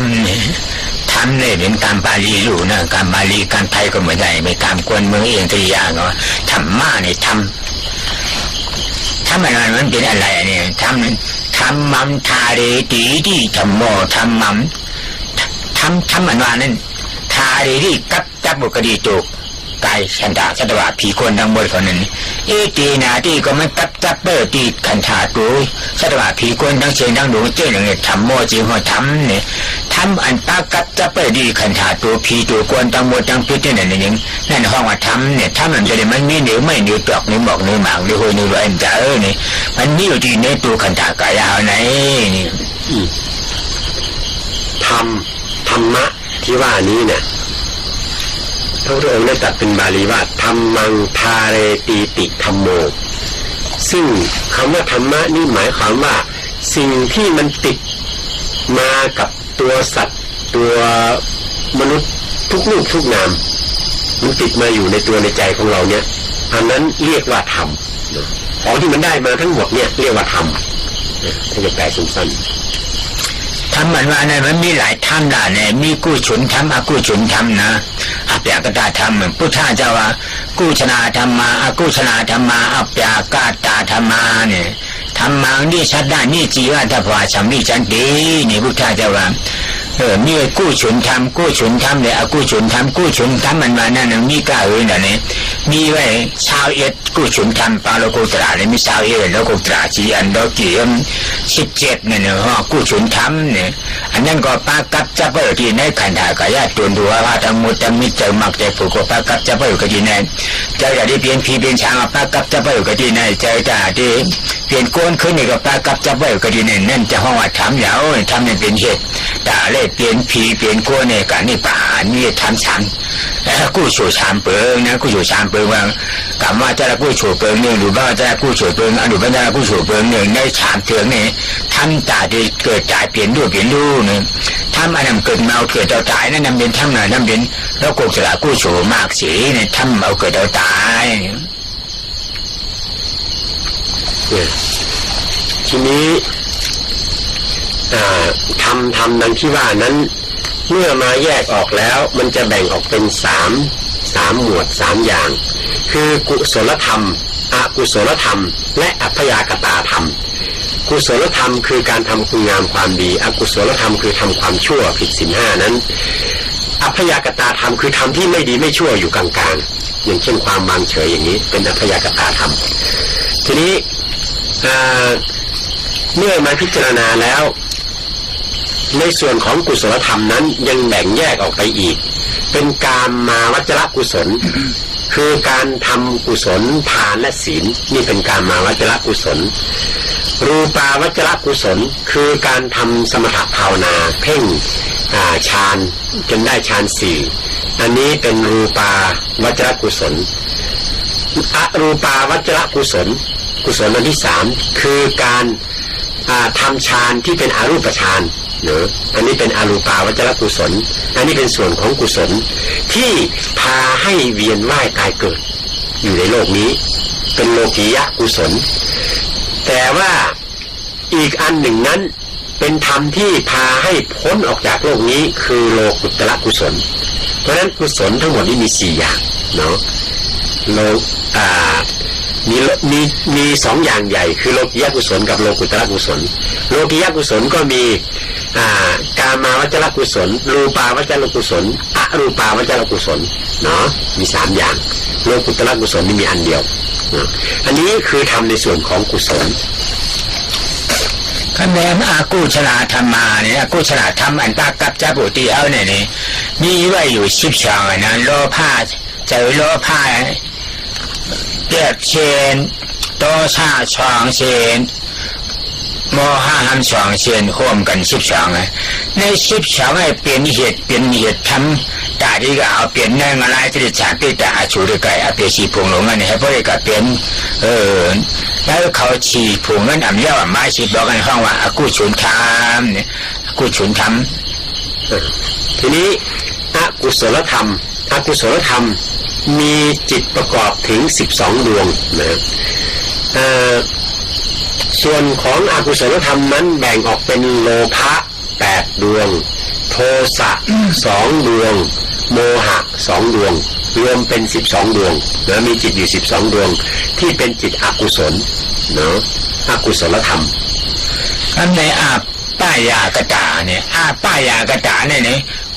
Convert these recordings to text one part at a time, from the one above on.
ำเนี่ยทำเนี่ยเป็นการบาลีอยู่นะการบาลีการไทยก็เหมือนกันไปตามกวนเมืองเองที่ยากเนาะธรรมะเนี่ยทำมันเป็นอะไรเนี่ยทำมัมทาเรตีที่ธรรมโมทำมัมทำมันว่านั้นทาเรที่กับจับบุคดีตุกกายขันธาสัตวะผีคนทั้งหมดคนนั้นตีนาที่ก็มันจับเบอร์ตีขันธาตัวสัตวะผีคนทั้งเชียงทั้งดวงเจ้าเนี่ยทำโมจีหัวทำเนี่ยทำอันปากับจับเบอร์ดีขันธาตัวผีตัวคนทั้งหมดทั้งพิษนี่นั่นห้องว่าทำเนี่ยทำมันจะได้มันมีเนื้อไม่เนื้อตอกเนื้อหมอกเนื้อหมากเนื้อหัวเนื้อร้อนจ้าเนี่ยมันมีอยู่ที่ในตัวขันธากายเอาไหนนี่ธรรมะที่ว่านี้เนี่ยพระพุทธองค์ได้ตรัสเป็นบาลีว่าธัมมังทาเรตีติธัมโมซึ่งคำว่าธรรมะนี่หมายความว่าสิ่งที่มันติดมากับตัวสัตว์ตัวมนุษย์ทุกรูปทุกนามมันติดมาอยู่ในตัวในใจของเราเนี่ยอันนั้นเรียกว่าธรรมของที่มันได้มาทั้งหมดเนี่ยเรียกว่าธรรมถ้าจะแปลสั้นทำมันว่าเนี่ยมันมีหลายธรรมล่ะเนี่ยมีกุศลธรรมอกุศลธรรมนะอัปยากตาธรรมพุทธะเจ้าว่ากุศลธรรมาอกุศลธรรมาอัปยากตาธรรมาเนี่ยธรรมังนิชัดดานิจีวะทัพพะชัมมิจันตินี่พุทธะเจ้าว่ามีกุศลธรรมเนี่ยอกุศลธรรมกุศลธรรมมันว่านั่นมีกล้าเนี่ยมีไว้ชาวเอ็ดกุศลธรรมปาโลกุตระเนี่ยมีชาวเอ็ดโลกุตระจีอันโลกี17เนี่ยกุศลธรรมเนี่ยอันนั้นก็ปากับจับเปิดที่ในขันธากายตัวดูว่าทั้งหมดทั้งมิตรเจอมักแต่ผูกก็ปากับจับเปิดก็ที่ในเจอได้เปลี่ยนผีเป็นช้างปากับจับเปิดก็ที่ในเจอได้เปลี่ยนโกนขึ้นนี่ก็ปากับจับเปิดก็ที่ในนั่นจะห้องว่าทำแล้วทำนี่เป็นเหตุแต่เลยเปลี่ยนผีเปลี่ยนโกนเนี่ยการนี่ป่านี่ทำช้างกู้ชูชามเปิงนะกู้ชูชามเปิงว่ากรรมว่าจะกู้ชูเปิงหนึ่งหรือว่าจะกู้ชูเปิงหรือว่าจะกู้ชูเปิงหนึ่งในชามเถืองนี่ทำตาที่เกิดจ่ายเปลี่ยนรูปเนี่ยทำอันนั้นเกิดเมาเกิดเอาตายนั่นนำเป็นทำหน่อยนำเป็นแล้วกุศลกู้ชูมากสีเนี่ยทำเอาเกิดเอาตายทีนี้ทำดังที่ว่านั้นเมื่อมาแยกออกแล้วมันจะแบ่งออกเป็นสามหมวด3อย่างคือกุศลธรรมอกุศลธรรมและอัพยากตาธรรมกุศลธรรมคือการทำคุณงามความดีอกุศลธรรมคือทำความชั่วผิดศีล5นั้นอัพยากตาธรรมคือทำที่ไม่ดีไม่ชั่วอยู่กลางๆอย่างเช่นความวางเฉยอย่างนี้เป็นอัพยากตาธรรมทีนี้เมื่อมาพิจารณาแล้วในส่วนของกุศลธรรมนั้นยังแบ่งแยกออกไปอีกเป็นการมาวัจรกุศลคือการทำกุศลทานและศีลนี่เป็นการมาวัจรกุศลรูปาวัจรกุศลคือการทำสมถะภาวนาเพ่งฌานจนได้ฌาน4อันนี้เป็นรูปาวัจรกุศลอรูปาวัจรกุศลกุศลอันที่3คือการทำฌานที่เป็นอรูปฌานอันนี้เป็นอรูปาวัจรกุศลอันนี้เป็นส่วนของกุศลที่พาให้เวียนว่ายตายเกิดอยู่ในโลกนี้เป็นโลกียะกุศลแต่ว่าอีกอันหนึ่งนั้นเป็นธรรมที่พาให้พ้นออกจากโลกนี้คือโลกุตระกุศลเพราะฉะนั้นกุศลทั้งหมดนี้มี4อย่างเนาะมี2อย่างใหญ่คือโลกียกุศลกับโลกุตระกุศลโลกียกุศลก็มีกามาวัจรกุศลรูปาวัจรกุศลอรูปาวัจรกุศลเนาะมี3อย่างโลกุตระกุศลนี่มีอันเดียวอันนี้คือทำในส่วนของกุศลคะแนนอากุศลธรรมาเนี่ยอากุศลธรรมอันปากับจับปุติเอาเนี่ยมีไว้อยู่12นะโลภะใจโลภะเปียกเชนโตชาช่องเชนโมหะหันช่องเชนร่วมกัน12ใน12ให้เปลี่ยนเหตุทำตาที่ก็เอาเปลี่ยนในมาลายที่จะจากที่ตาชูด้วยไก่อเปชีพงหลงนั่นให้พวกเด็กเปลี่ยนแล้วเขาฉีดผงนั่นอ่ำเย้าไม้ฉีดบอกกันห้องว่าอกุศลธรรมเนี่ยอกุศลธรรมทีนี้อกุศลธรรมมีจิตประกอบถึง12ดวงนะส่วนของอกุศลธรรมนั้นแบ่งออกเป็นโลภะ 8 ดวงโทสะ2 ดวงโมหะ2 ดวงรวมเป็น12 ดวงนะมีจิตอยู่12 ดวงที่เป็นจิตอกุศลเนาะอกุศลธรรมอันในอาป้ายากตาเนี่ยป้ายากตาเนี่ย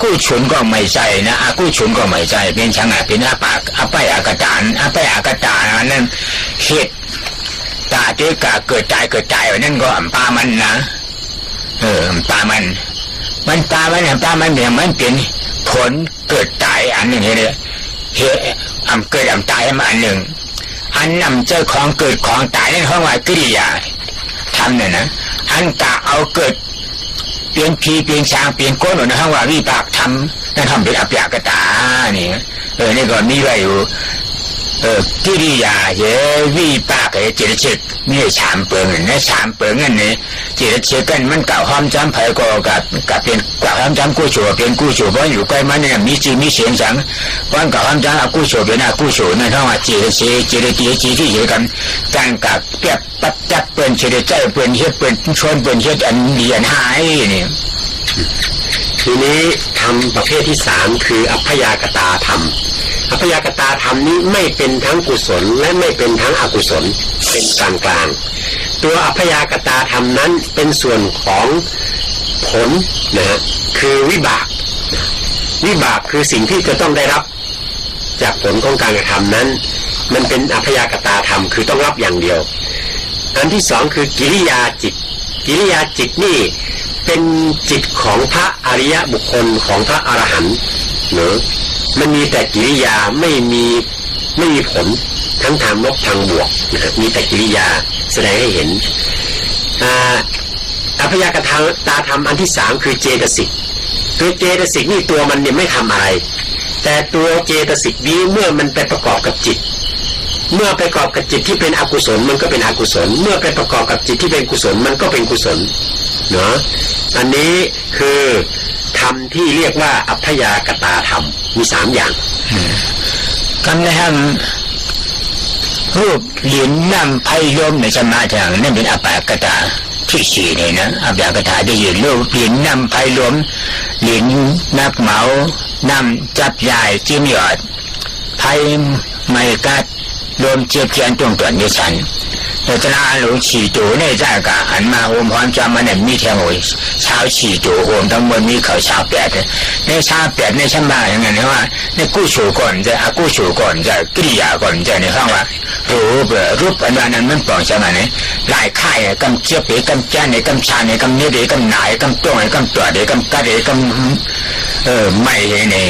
กู้ฉุนก็ไม่ใช่นะกู้ฉุนก็ไม่ใช่เป็นช่างเป็นป้ายากตาป้ายากตานั่นเหตุตาที่กะเกิดตายนั่นก็ปามันนะปามันปามันเนี่ยมันเป็นผลเกิดตายอันหนึ่งเลยเหตุเกิดตายมาอันหนึ่งอันนำเจ้าของเกิดของตายนั่นห้องว่ากิริยาทำเนี่ยนะอันกะเอาเกิดเปลี่ยนผีเปลี่ยนช้างเปลี่ยนโกนนะห้องว่าวิบากทำนั่นทำเป็นอภิยากตานี่นี่ก็มีไว้อยู่กิริยาวิปากเจริญเชกมี3 เปิงนะ3 เปิงนั่นเนี่ยเจริญเชกกันมันเก่าห้อมจำไผ่ก็กับเป็นเก่าห้อมจำกู้โฉเป็นกู้โฉเพราะอยู่ใกล้มันเนี่ยมีจีมีเสียงสังวันเก่าห้อมจำกู้โฉเป็นกู้โฉนั่นเท่าว่าเจริญเชกเจริญที่เยอะกันการกับเปียบปัดจับเปิลเฉลี่ยใจเปิลเฮ็ดเปิลชวนเปิลเฮ็ดอันเรียนหายนี่ทีนี้ธรรมประเภทที่3คืออัพยากตาธรรมอัพยากตาธรรมนี้ไม่เป็นทั้งกุศลและไม่เป็นทั้งอกุศลเป็นกลางตัวอัพยากตาธรรมนั้นเป็นส่วนของผลนะคือวิบากคือสิ่งที่จะต้องได้รับจากผลของการกระทำนั้นมันเป็นอัพยากตาธรรมคือต้องรับอย่างเดียวอันที่2คือกิริยาจิตนี่เป็นจิตของพระอริยบุคคลของพระอรหันต์เนอะมันมีแต่กิริยาไม่มีผลทั้งทางลบทางบวกนะมีแต่กิริยาแสดงให้เห็นอัพยากตาธรรมอันที่3คือเจตสิกตัวเจตสิกนี่ตัวมันเนี่ยไม่ทำอะไรแต่ตัวเจตสิกนี้เมื่อมันไปประกอบกับจิตเมื่อไปประกอบกับจิตที่เป็นอกุศลมันก็เป็นอกุศลเมื่อไปประกอบกับจิตที่เป็นกุศลมันก็เป็นกุศลเนาะอันนี้คือธรรมที่เรียกว่าอัพยากตาธรรมมี3 อย่างคำนี้รูปเหรียญน้ำไพ่ลมในสมาธินั่นเป็นอัพยากตาที่4เนี่ยนะอัพยากตาได้ยินรูปเหรียญน้ำไพ่ลมเหรียญนักเหมาน้ำจับยายจิ้มหยอดไพ่ไม่กัดลมเจียบเจียนตรงตัวนิสันแต่จะน่าหลงฉี่ตัวในใจกะหันมาโฮมพร้อมจำมันเนี่ยมีเท่าไหร่เช้าฉี่ตัวโฮมทั้งหมดมีเขาเช้า8ในเช้า8ในชั้นบ้านอย่างเงี้ยว่าในกู้โฉก่อนจะกู้โฉก่อนจะกิริยาก่อนจะในห้องว่ารูปอันนั้นมันปลอมใช่ไหมเนี่ยลายค่ายกำเจี๊ยบกำจ้าเนี่ยกำชาเนี่ยกำเนื้อเด็กกำหนายกำตัวเนี่ยกำตัวเด็กกำกัดเด็กกำไม่เนี่ย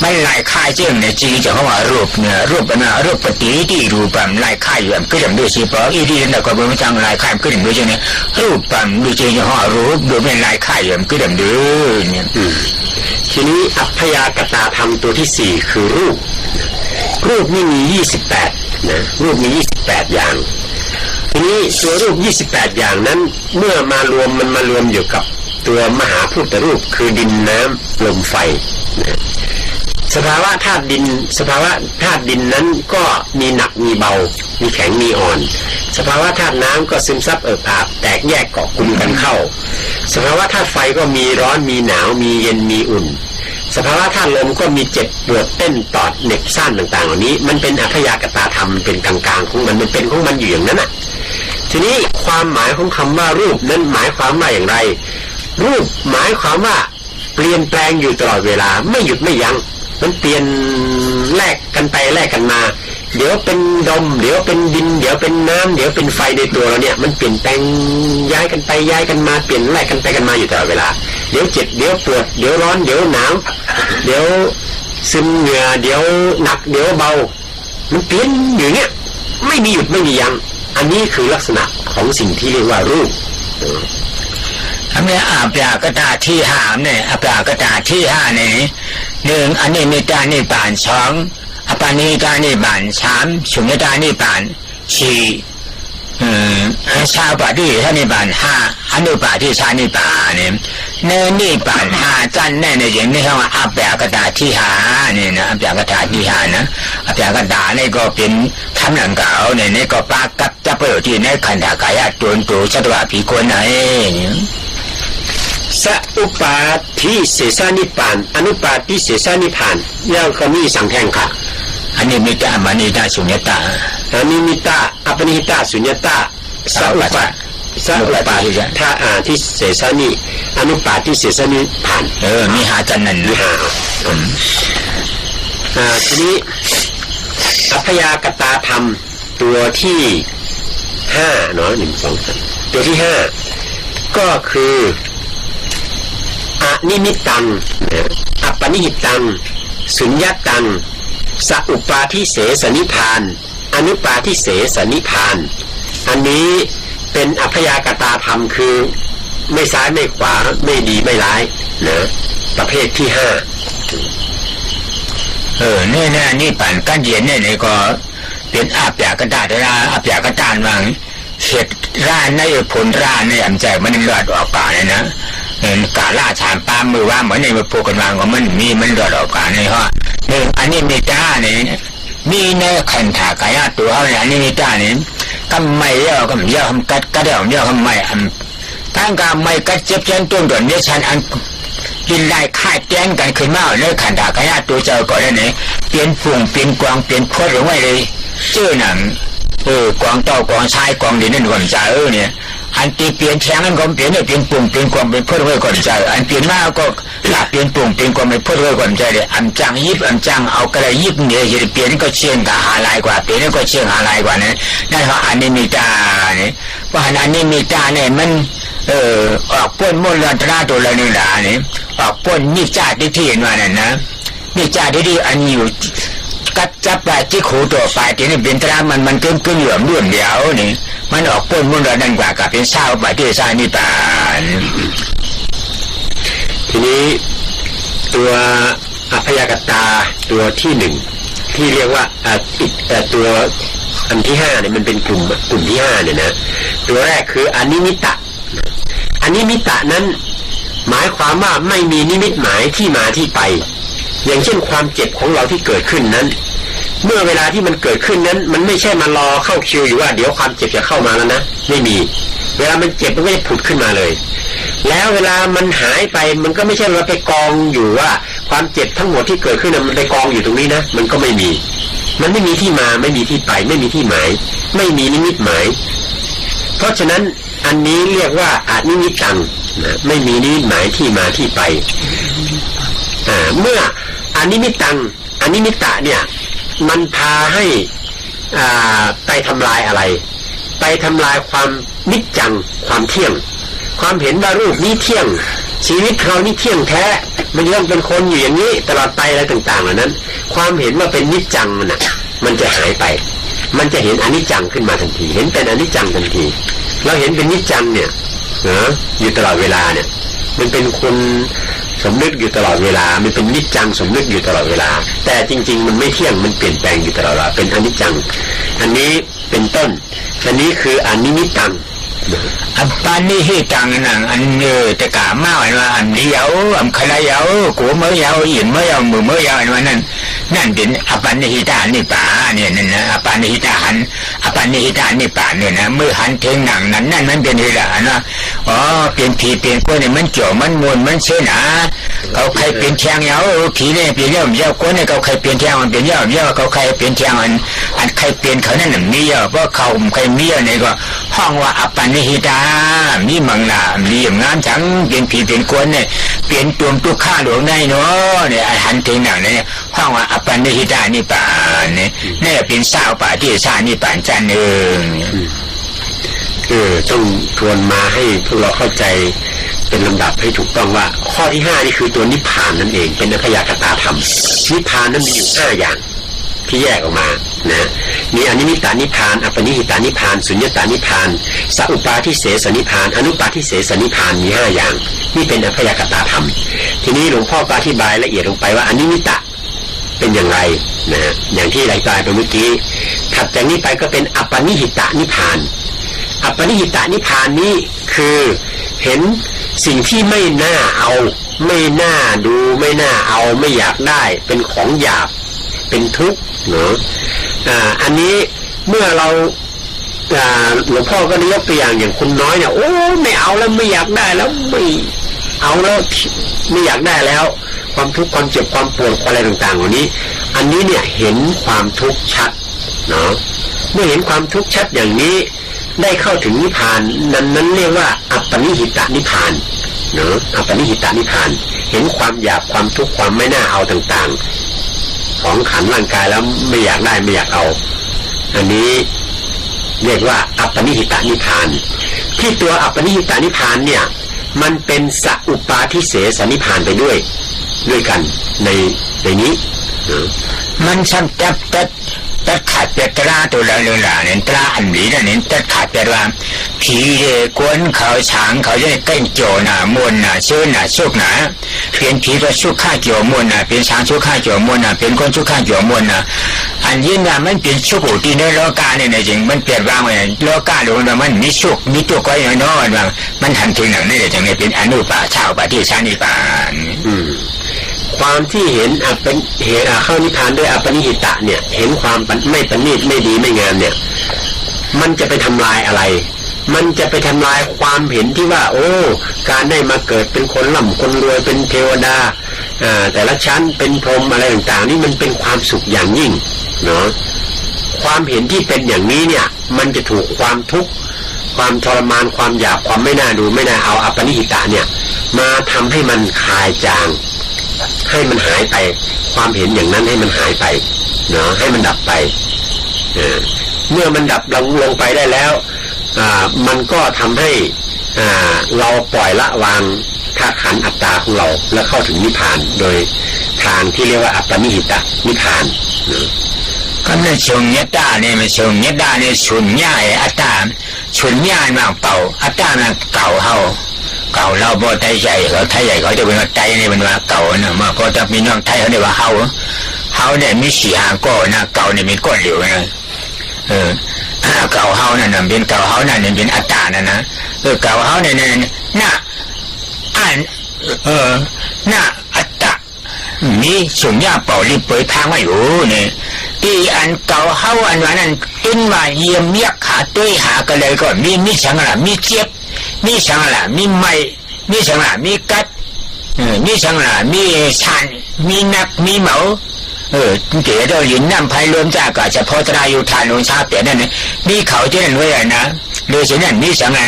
ไม่ลายค่ายเจ้าเนี่ยจริงจะเขาว่ารูปเนี่ยรูปอันนั้นรูปปฏิทินรูปแบบลายค่ายอยู่แบบก็อย่างด้วยสิเพราะอีที่นั่นก็เป็นจังลายค่ายก็อย่างด้วยใช่ไหมรูปแบบดูจริงจะเขาว่ารูปดูเป็นลายค่ายอย่างก็อย่างด้วยเนี่ยทีนี้อัพยากตาธรรมตัวที่4คือรูปนี่มี28นะรูปมี28อย่างทีนี้ตัวรูป28อย่างนั้นเมื่อมารวมอยู่กับตัวมหาพุทธรูปคือดินน้ำลมไฟนะสภาวะธาตุดินนั้นก็มีหนักมีเบามีแข็งมีอ่อนสภาวะธาตุน้ำก็ซึมซับเอิบอาบแตกแยกเกาะกลุ่มกันเข้าสภาวะธาตุไฟก็มีร้อนมีหนาวมีเย็นมีอุ่นสภาวะธาตุลมก็มีเจ็บปวดเต้นตอดเหน็บซ่านต่างๆเหล่านี้มันเป็นอัพยากตาธรรมเป็นกลางๆของมันเป็นของมันอยู่อย่างนั้นน่ะทีนี้ความหมายของคำว่ารูปนั้นหมายความว่าอย่างไรรูปหมายความว่าเปลี่ยนแปลงอยู่ตลอดเวลาไม่หยุดไม่ยั้งมันเปลี่ยนแลกกันไปแลกกันมาเดี๋ยวเป็นลมเดี๋ยวเป็นดินเดี๋ยวเป็นน้ำเดี๋ยวเป็นไฟในตัวเราเนี่ยมันเปลี่ยนแปลงย้ายกันไปย้ายกันมาเปลี่ยนแลกกันไปกันมาอยู่ตลอดเวลาเดี๋ยวเจ็บเดี๋ยวปวดเดี๋ยวร้อนเดี๋ยวหนาวเดี๋ยวซึมเหงื่อเดี๋ยวหนักเดี๋ยวเบามันเปลี่ยนอย่างเงี้ยไม่มีหยุดไม่มียั้งอันนี้คือลักษณะของสิ่งที่เรียกว่ารูปอันนี้อัพยากตาที่5เนี่ยอัพยากตาที่5เนี่ย1อันนี้มีตานิบาน2อปานิตานิบาน3สุญญตานิบาน4ชาปาฏิทานิบาน5อนุปาทิชานิบานเนี่ยเนนิบาน5จันแน่ในอย่างนี้เขาว่าอัพยากตาที่5นี่นะอัพยากตาที่5นะอัพยากตานี่ก็เป็นคำหลังเก่าเนี่ยนี่ก็ปากับจะประโยชน์ที่ในขันธกายะตัวชัตวาภิโกนัย สัอุปาทิเสสนิพพานอนุปาทิเสสนิพพานแล้วก็มีสังแทงค่ะอันนี้มิตาอนิตาสุญญตาอันนี้มิตาอปนิหิตาสุญญตาสัอุปาถ้าที่เสสนิอนุปาทิเสสนิพพานมีหาจันนั่นมีหาทีนี้อัพยากตาธรรมตัวที่5เนาะ1 2 3ตัวที่5ก็คืออนิมิตตังอัปปนิหิตังสุญญตังสัอุปาทิเสสนิพพานอนุปาทิเสสนิพพานอันนี้เป็นอัพยากตาธรรมคือไม่ซ้ายไม่ขวาไม่ดีไม่ร้ายนะประเภทที่5เนี่ยนี่ปั่นกันเย็นเนี่ยก็เป็นอาบยากระดาษอาบยากระดานวางเห็ดร่าในผลร่าในอันใจมันเลือดออกปากเลยนะกาล่าชามปามมือว่าเหมือนในมือพูกันวางก็มันมีมันเลือดออกปากในห้ออันนี้มีตาเนี่ยมีในขันถากายตัวอันนี้มีตาเนี่ยก็ไม่เยอะก็ไม่เยอะทำกัดก็ได้เยอะทำไม่ตั้งการไม่กัดเจ็บเจ็บต้นด่วนเนี่ยฉันอันกินได้ค่ายแกงกันขึ้นมาเลยขันถากายตัวเจ้าก่อนแล้วเนี่ยเปลี่ยนฝุ่งเปลี่ยนกวางเปลี่ยนโคตรหรือไม่เลยชื่อหนังกวางเต้ากวางชายกวางดินนั่นหวานใจเนี่ยอันตีเปลี่ยนแฉงนั้นก็เปลี่ยนเนี่ยเปลี่ยนปุ่มเปลี่ยนกวางเป็นพูดไว้ก่อนใจอันเปลี่ยนมาก็หลับเปลี่ยนปุ่มเปลี่ยนกวางเป็นพูดไว้ก่อนใจเลยอันจังยิบอันจังเอากระไรยิบเนี่ยจะเปลี่ยนก็เชี่ยงกับหาลายกว่าเปลี่ยนก็เชี่ยงหาลายกว่านั้นนั่นเพราะอันนี้มีตาเนี่ยเพราะอันนี้มีตาเนี่ยมันออกป้นมุ่นลันตราตัวละนึงด่าเนี่ยออกป้นมีจ่าที่เห็นว่านั่นนะมีจ่าที่อันอยู่กัดจับปลายที่ขูตัวปลายที่นี่เป็นตรามันกึ่งเหลื่อมด้วนเดียวนี่มันออกป้นมุ่นละนั่นกว่ากับเป็นเศร้าปลายที่เศร้านี่ป่านทีนี้ตัวอัพยากตาตัวที่1ที่เรียกว่าตัวอันที่5เนี่ยมันเป็นกลุ่มที่5เนี่ยนะตัวแรกคืออนิมิตะอนิมิตะนั้นหมายความว่าไม่มีนิมิตหมายที่มาที่ไปอย่างเช่นความเจ็บของเราที่เกิดขึ้นนั้นเมื่อเวลาที่มันเกิดขึ้นนั้นมันไม่ใช่มารอเข้าคิวอยู่ว่าเดี๋ยวความเจ็บจะเข้ามาแล้วนะไม่มีเวลามันเจ็บมันก็จะผุดขึ้นมาเลยแล้วเวลามันหายไปมันก็ไม่ใช่ว่าไปกองอยู่ว่าความเจ็บทั้งหมดที่เกิดขึ้นมันไปกองอยู่ตรงนี้นะมันก็ไม่มีมันไม่มีที่มาไม่มีที่ไปไม่มีที่หมายไม่มีนิมิตหมายเพราะฉะนั้นอันนี้เรียกว่าอนิมิตตังนะไม่มีนิมิตหมายที่มาที่ไปเมื่ออนิมิตตังอนิมิตตะเนี่ยมันพาให้ไปทำลายอะไรไปทำลายความนิจจังความเที่ยงความเห็นว่ารูปนี้เที่ยงชีวิตเรานี่เที่ยงแท้มันยังเป็นคนอยู่อย่างนี้ตลอดไปอะไรต่างๆเหล่านั้นความเห็นว่าเป็นนิจจังมันจะหายไปมันจะเห็นอนิจจังขึ้นมาทันทีเห็นเป็นอนิจจังทันทีเราเห็นเป็นนิจจังเนี่ยอยู่ตลอดเวลาเนี่ยมันเป็นคนสมนึกอยู่ตลอดเวลามันเป็นนิจจังสมนึกอยู่ตลอดเวลาแต่จริงๆมันไม่เที่ยงมันเปลี่ยนแปลงอยู่ตลอดเวลาเป็นอนิจจังอันนี้เป็นต้นอันนี้คืออนิมิตตังอัปปานิหิตังนั่งอันแต่กะมาว่าอันเดียวอันใครเยากูเมื่อยาวอินเมื่อยาวมือเมื่อยาวอันนั้นนั่นเป็นอัปปานิหิตานิป่าเนี่ยนั่นนะอัปปานิหิตาหันอัปปานิหิตานิป่าเนี่ยนะมือหันเทงหนังนั่นมันเป็นเหตุนะอ๋อเป็นผีเป็นคนเนี่ยมันเกี่ยวมันมวนมันเสนาเขาใครเป็นแทงเยาผีเนี่ยเป็นเยาเยาคนเนี่ยเขาใครเป็นแทงมันเป็นเยาเขาใครเป็นแทงอันใครเป็นเขานั่นมีเยาเพราะเขาใครมีเยาเนี่ยก็ห้องว่าอัปปานิหิตามีมังนามีงามจังเป็นผีเป็นคนเนี่ยเปลี่ยนตัวตุข้าหลวงได้เนาะเนี่ยหันเทงหนังเนี่ยห้องว่าอัปปานิหิตานิป่าเนี่ยเป็นสาวป่าที่ชานิป่านจันเองต้องทวนมาให้พวกเราเข้าใจเป็นลำดับให้ถูกต้องว่าข้อที่5นี่คือตัวนิพพานนั่นเองเป็นอัพยากตาธรรมนิพพานนั้นมีอยู่5อย่างที่แยกออกมานะมีอนิมิตานิพพานอัปปนิหิตานิพพานสุญญตานิพพานสัพปาทิเสสนิพพานอนุปาทิเสสนิพพานมี5อย่างนี่เป็นอัพยากตาธรรมทีนี้หลวงพ่อก็อธิบายละเอียดลงไปว่าอนิมิตะเป็นอย่างไรนะอย่างที่รายการไปเมื่อกี้ถัดจากนี้ไปก็เป็นอัปปนิหิตานิพพานอัปปนิหิตานิพพานนี้คือเห็นสิ่งที่ไม่น่าเอาไม่น่าดูไม่น่าเอาไม่อยากได้เป็นของหยาบเป็นทุกข์เนาะอันนี้เมื่อเราหลวงพ่อก็ได้ยกตัวอย่างคนน้อยเนี่ยโอ้ไม่เอาแล้วไม่อยากได้แล้วไม่ เอาแล้วไม่อยากได้แล้วความทุกข์ความเจ็บความปวดอะไรต่างๆเหล่านี้อันนี้เนี่ยเห็นความทุกข์ชัดเนาะเมื่อเห็นความทุกข์ชัดอย่างนี้ได้เข้าถึงนิพพานนั้นเรียกว่าอัปปนิหิตนิพพานเนาะอัปปนิหิตนิพพานเห็นความหยาบความทุกข์ความไม่น่าเอาต่างๆของขันธ์ร่างกายแล้วไม่อยากได้ไม่อยากเอาอันนี้เรียกว่าอัปปนิหิตนิพพานที่ตัวอัปปนิหิตนิพพานเนี่ยมันเป็นสัอุปาทิเสสนิพพานไปด้วยกันในนี้มันซ้ำตัดขาดเปตราตัวละเลยล่ะเนี่ยตราอันนี้นะเนี่ยตัดขาดเปว่าผีเด็กกวนเขาฉางเขาจะเก้งโจน่ะมวนน่ะเชื่อน่ะสุกน่ะเป็นผีตัวสุกข้าโจมวนน่ะเป็นช้างสุกข้าโจมวนน่ะเป็นคนสุกข้าโจมวนน่ะอันนี้น่ะมันเป็นสุขุที่ในโลกาเนี่ยจริงมันเปลี่ยนว่างเลยโลกาหลวงน่ะมันมีสุกมีตัวก้อยน้อยว่ามันหันถึงหนังนี่จังเลยเป็นอนุปาชาวปฏิชานิปานความที่เห็นเป็นเหตุเข้านิพพานด้วยอัปปนิหิตะเนี่ยเห็นความไม่ประณีตไม่ดีไม่งามเนี่ยมันจะไปทำลายอะไรมันจะไปทำลายความเห็นที่ว่าโอ้การได้มาเกิดเป็นคนร่ำคนรวยเป็นเทวดาแต่ละชั้นเป็นพรหมอะไรต่างๆนี่มันเป็นความสุขอย่างยิ่งเนาะความเห็นที่เป็นอย่างนี้เนี่ยมันจะถูกความทุกข์ความทรมานความหยาบความไม่น่าดูไม่น่าเอาอัปปนิหิตะเนี่ยมาทำให้มันคลายจางให้มันหายไปความเห็นอย่างนั้นให้มันหายไปเนาะให้มันดับไปเมื่อมันดับลงไปได้แล้วมันก็ทำให้เราปล่อยละวางธาตุขันธ์อัตตาของเราแล้วเข้าถึงนิพพานโดยทางที่เรียกว่าอัปปนิหิตนิพพานก็ในชงเนตาเนี่ยมันชงเนตาเนี่ยชุนย่ายอัตตาชุนย่ายมากเป่าอัตตาน่ะเก่าเฮาเก่าเราบ่ไทยใหญ่เขาไทยใหญ่เขาจะเป็นว่าไทยนี่มันว่าเก่านะมาพอจะมีน้องไทยเขาเรียกว่าเฮาเนี่ยมี4-5ก้อนนะเก่าเนี่ยมีก้อนเดียวนะเก่าเฮานั่นน่ะเป็นเก่าเฮานั่นเนี่ยเป็นอัตตานั่นนะเก่าเฮาเนี่ยน่ะอันน่ะอัตตามีสุญญาเป่ารีบเปิดทางไว้อยู่เนี่ยที่อันเก่าเฮาอันว่านั้นติ้นมาเยี่ยมเมียขาตุ้ยหากันเลยก็มีสังละมีเจ็บมีสังละมีไม้มีสังละมีกัดมีสังละมีชันมีนักมีเหมาเดี๋ยวเราหยินน้ำไผ่รวมจากกับเฉพาะตราอยู่ทานลงชาเปลี่ยนนั่นนี่มีเขาที่นั่นไว้นะโดยเฉพาะมีสังละ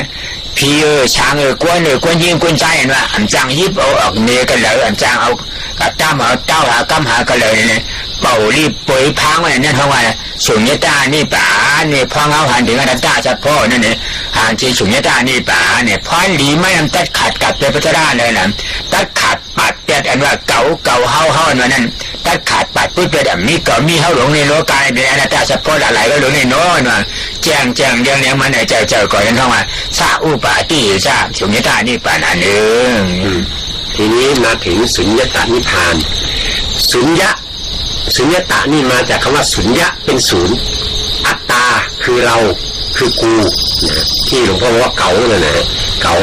พี่ช้างกวนยิงกวนใจว่าอันจังยิบเอาออกเนกันเลยอันจังเอากับตั้มเอาเต้าหากำหากันเลยเนี่ยเป่ารีบป่วยพังไว้นั่นเพราะว่าสุญญตานี่ป่าเนี่ยพองเอาหันถึงอนัตตาเฉพาะนั่นเนี่ยหันที่สุญญตานี่ป่าเนี่ยพอนดีไม่ตัดขาดกับเป็นพัฒนาเลยนะตัดขาดปัดเปียดอันว่าเก่าเฮานั่นตัดขาดปัดปุ๊บเปียดมีเก่ามีเฮาหลงในโลกายเป็นอนัตตาเฉพาะอะไรก็หลงในโน้นว่าแจ้งเรื่องมันเจอก่อนนั่นเพราะว่าซาอุปาติซาสุญญตานี่ป่านั่นเองทีนี้มาถึงสุญญตานิพพานสุญญตานี่มาจากคำว่าสุญญะเป็นศูนย์อัตตาคือเราคือกูนะที่หลวงพ่อบอกว่าเก๋าเลยนะเก๋า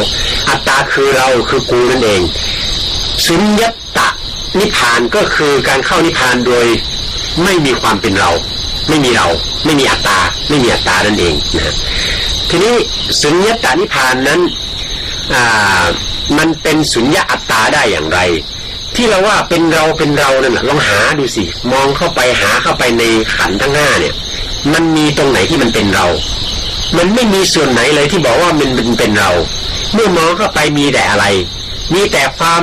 อัตตาคือเราคือกูนั่นเองสุญญตานิพพานก็คือการเข้านิพพานโดยไม่มีความเป็นเราไม่มีเราไม่มีอัตตาไม่มีอัตตานั่นเองนะทีนี้สุญญตานิพพานนั้นมันเป็นสุญญะอัตตาได้อย่างไรที่เราว่าเป็นเรานั่นน่ะลองหาดูสิมองเข้าไปหาเข้าไปในขันธ์ทั้ง5เนี่ยมันมีตรงไหนที่มันเป็นเรามันไม่มีส่วนไหนเลยที่บอกว่ามันเป็นเราเมื่อมองเข้าไปมีแต่อะไรมีแต่ความ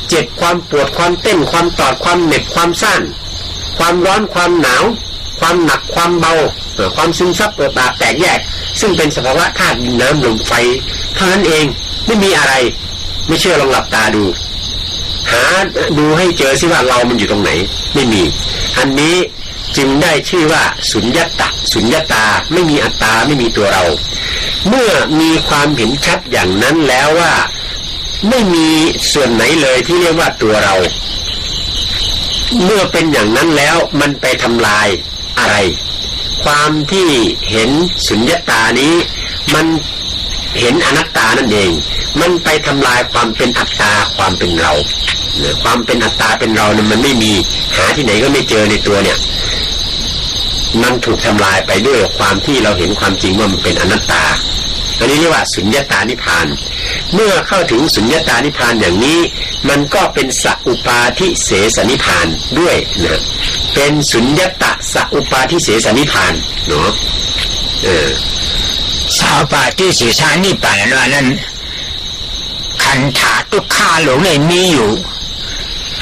เจ็บความปวดความเต้นความตอดความเหน็บความซ่านความร้อนความหนาวความหนักความเบาความซึมซับเปิดปากแตกแยกซึ่งเป็นสภาวะธาตุดินน้ำลมไฟเท่านั้นเองไม่มีอะไรไม่เชื่อลองหลับตาดูหาดูให้เจอสิว่าเรามันอยู่ตรงไหนไม่มีอันนี้จึงได้ชื่อว่าสุญญตาไม่มีอัตตาไม่มีตัวเราเมื่อมีความเห็นชัดอย่างนั้นแล้วว่าไม่มีส่วนไหนเลยที่เรียกว่าตัวเราเมื่อเป็นอย่างนั้นแล้วมันไปทำลายอะไรความที่เห็นสุญญตานี้มันเห็นอนัตตานั่นเองมันไปทำลายความเป็นอัตตาความเป็นเราความเป็นอัตตาเป็นเราเนี่ยมันไม่มีหาที่ไหนก็ไม่เจอในตัวเนี่ยมันถูกทำลายไปด้วยความที่เราเห็นความจริงว่ามันเป็นอนัตตาอันนี้เรียกว่าสุญญตานิพพาน เมื่อเข้าถึงสุญญตานิพพานอย่างนี้มันก็เป็นสัพอุปาทิเสสนิพพานด้วยนะเป็นสุญญตะสัพอุปาทิเสสนิพพานเนาะสัพปาทิเสสนิพพานนั้นขันธาทุกขาหลงในมีอยู่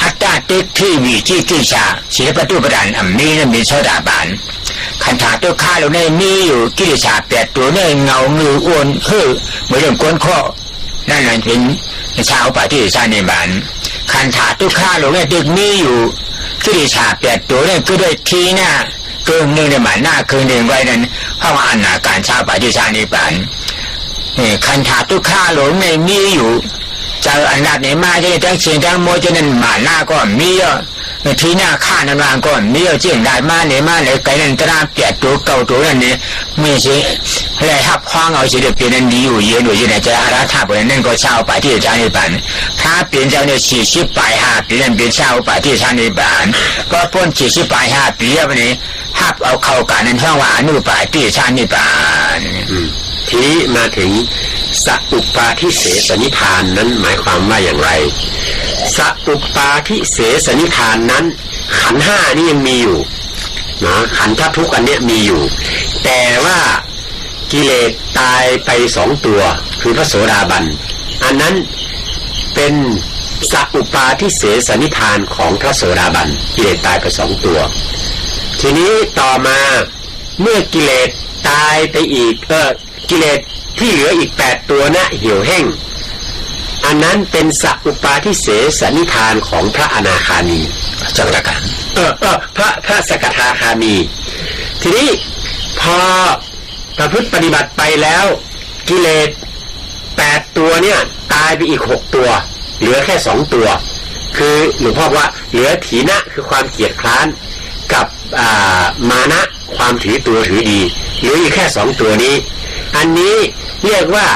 อัตตาติที่วิจิกิจฉาเสียประตูประดานอันนี้นั้นเป็นโสดาบันขันธาทุกขาหลงในมีอยู่กิเลสแปดตัวในเงาเงืออ้วนเหมือนเรื่องก้นข้อนั่นเป็นชาวปาฏิเสสนิพพานขันธาทุกขาหลงในตึกมีอยู่กิเลสแปดตัวนั่นก็ได้ทีหน้าเกินหนึ่งในหมาหน้าเกินหนึ่งไว้นั้นเพราะว่าอนาการชาวปาฏิเสสนิพพานขันธาทุกขาหลงในมีอยู่จะอันดับไหนมาจะทั้งเชียงทั้งโมจะนั่นหมาหน้าก็มีเยอะทีหน้าข้านันวางก็มีเยอะเจียงได้มาไหนมาไหนไกลนั่นตราเปียตัวเก่าตัวนั่นเนี่ยไม่ใช่อะไรทับคว้างเอาเสียเปลี่ยนนั้นดีอยู่เยอะหน่อยจะไหนจะอาราธาบนั่นก็ชาวป่าที่ชานิบันถ้าเปลี่ยนเจ้าเนี่ย40 ปี5 ปีนั่นเป็นชาวป่าที่ชานิบันก็พ้น40 ปี5 ปีวันนี้ทับเอาเข้ากันนั้นห้องว่าอนุป่าที่ชานิบันทีนี้มาถึงสัพอุปาทิเสสนิพพานนั้นหมายความว่าอย่างไรสัพอุปาทิเสสนิพพานนั้นขันธ์ห้านี่ยังมีอยู่นะขันธทุกข์อันนี้มีอยู่แต่ว่ากิเลสตายไป2 ตัวคือพระโสดาบันอันนั้นเป็นสัพอุปาทิเสสนิพพานของพระโสดาบันกิเลสตายไป2 ตัวทีนี้ต่อมาเมื่อกิเลสตายไปอีกกิเลสที่เหลืออีก8 ตัวนะเหี่ยวแห้งอันนั้นเป็นสัพอุปาทิเสสนิพพานของพระอนาคามีจักรกันพระสกทาคามีทีนี้พอประพฤติปฏิบัติไปแล้วกิเลส8 ตัวเนี่ยตายไปอีก6 ตัวเหลือแค่2 ตัวคือหลวงพ่อว่าเหลือถีนะคือความเกียจคร้านกับมานะความถือตัวถือดีเหลืออีกแค่2 ตัวนี้อันนี้เรียกว่า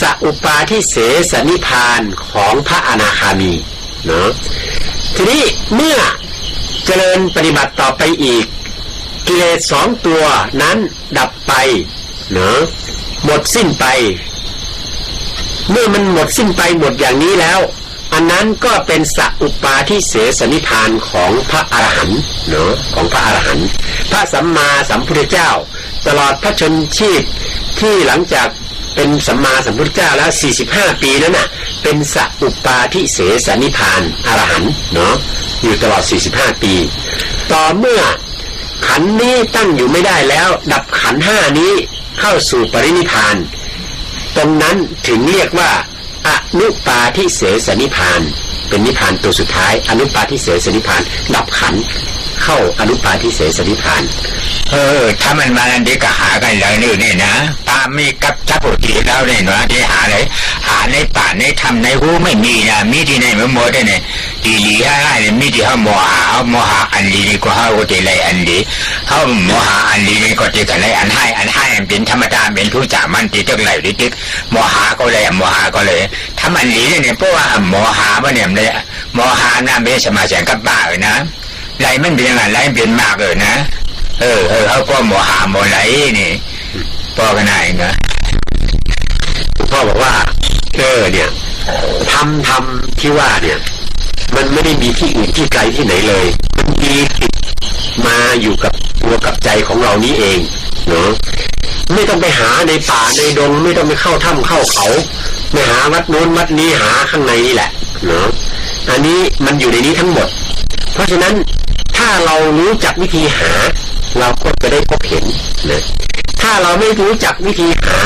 สัพอุปาทิเสสนิพพานของพระอนาคามีเนาะทีนี้เมื่อเจริญปฏิบัติต่อไปอีกกิเลส2 ตัวนั้นดับไปเนาะหมดสิ้นไปเมื่อมันหมดสิ้นไปหมดอย่างนี้แล้วอันนั้นก็เป็นสัพอุปาทิเสสนิพพานของพระอรหันต์เนาะของพระอรหันต์พระสัมมาสัมพุทธเจ้าตลอดพระชนชีพที่หลังจากเป็นสัมมาสัมพุทธเจ้าแล้ว45 ปีนั้นน่ะเป็นสัพอุปาทิเสสนิพพานอรหันต์เนาะอยู่ตลอด45 ปีต่อเมื่อขันธ์นี้ตั้งอยู่ไม่ได้แล้วดับขันธ์5นี้เข้าสู่ปรินิพพานตรงนั้นถึงเรียกว่าอนุปาทิเสสนิพพานเป็นนิพพานตัวสุดท้ายอนุปาทิเสสนิพพานดับขันธ์เข้าอนุปาทิเสสนิพพานถ้ามันมาอันนี้ก็หากันแล้วนี่นะตามมีกับทัพปุถีแล้วเนี่ยนะที่หาเลยหาในป่าในธรรมในหูไม่มีนะมีที่ไหนมันหมดเนี่ยดีลีให้เนี่ยมีที่เขาโมหะอันนี้ก็เขาก็จะไล่อันนี้เขาโมหะอันนี้ก็จะกันไล่อันให้เป็นธรรมดาเป็นผู้จ่ามันติดตึกไหลติดตึกโมหะก็เลยถ้ามันนี้เนี่ยเพราะว่าโมหะมันเนี่ยเลยโมหะน่าเป็นสมาชิกกับบ้าเลยนะไหลมันเป็นอะไรไหลเป็นมากเลยนะเขาก็โมหะโมไหลนี่พ่อกันไหนนะพ่อบอกว่าเนี่ยทำที่ว่าเนี่ยมันไม่ได้มีที่อื่นที่ไกลที่ไหนเลยมันมีติดมาอยู่กับตัวกับใจของเรานี้เองเนาะไม่ต้องไปหาในป่าในดงไม่ต้องไปเข้าถ้ำเข้าเขาไม่หาวัดโน้นวัดนี้หาข้างในนี่แหละเนาะอันนี้มันอยู่ในนี้ทั้งหมดเพราะฉะนั้นถ้าเรารู้จักวิธีหาเราก็จะได้พบเห็นนะถ้าเราไม่รู้จักวิธีหา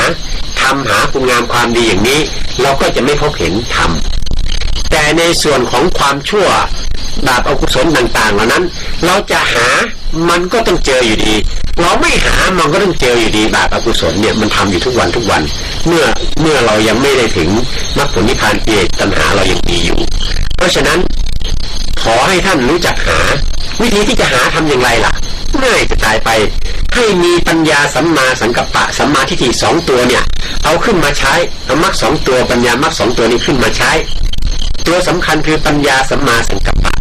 คุณงามความดีอย่างนี้เราก็จะไม่พบเห็นธรรมแต่ในส่วนของความชั่วบาปอกุศลต่างๆเหล่านั้นเราจะหามันก็ต้องเจออยู่ดีเราไม่หามันก็ต้องเจออยู่ดีบาปอกุศลเนี่ยมันทำอยู่ทุกวันเมื่อเรายังไม่ได้ถึงมรรคผลนิพพานกิเลสตัณหาเรายังมีอยู่เพราะฉะนั้นขอให้ท่านรู้จักหาวิธีที่จะหาทำอย่างไรล่ะง่ายจะตายไปให้มีปัญญาสัมมาสังกัปปะสัมมาทิฏฐิ2 ตัวเนี่ยเอาขึ้นมาใช้เอามรรค2 ตัวปัญญามรรค2 ตัวนี้ขึ้นมาใช้ตัวสำคัญคือปัญญาสัมมาสังกัปปะ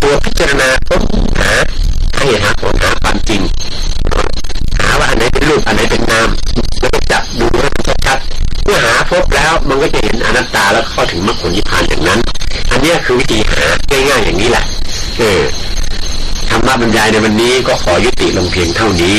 ตัวพิจารณาค้นหาเหตุหาผลหาความจริงหาว่าอันไหนเป็นรูปอันไหนเป็นนามแล้วก็จับดูให้ชัดๆเมื่อหาพบแล้วมันก็จะเห็นอนัตต แล้วเข้าถึงมรรคผลนิพพานอย่างนั้นอันนี้คือวิธีหาง่ายๆอย่างนี้แหละธรรมะบรรยายในวันนี้ก็ขอยุติลงเพียงเท่านี้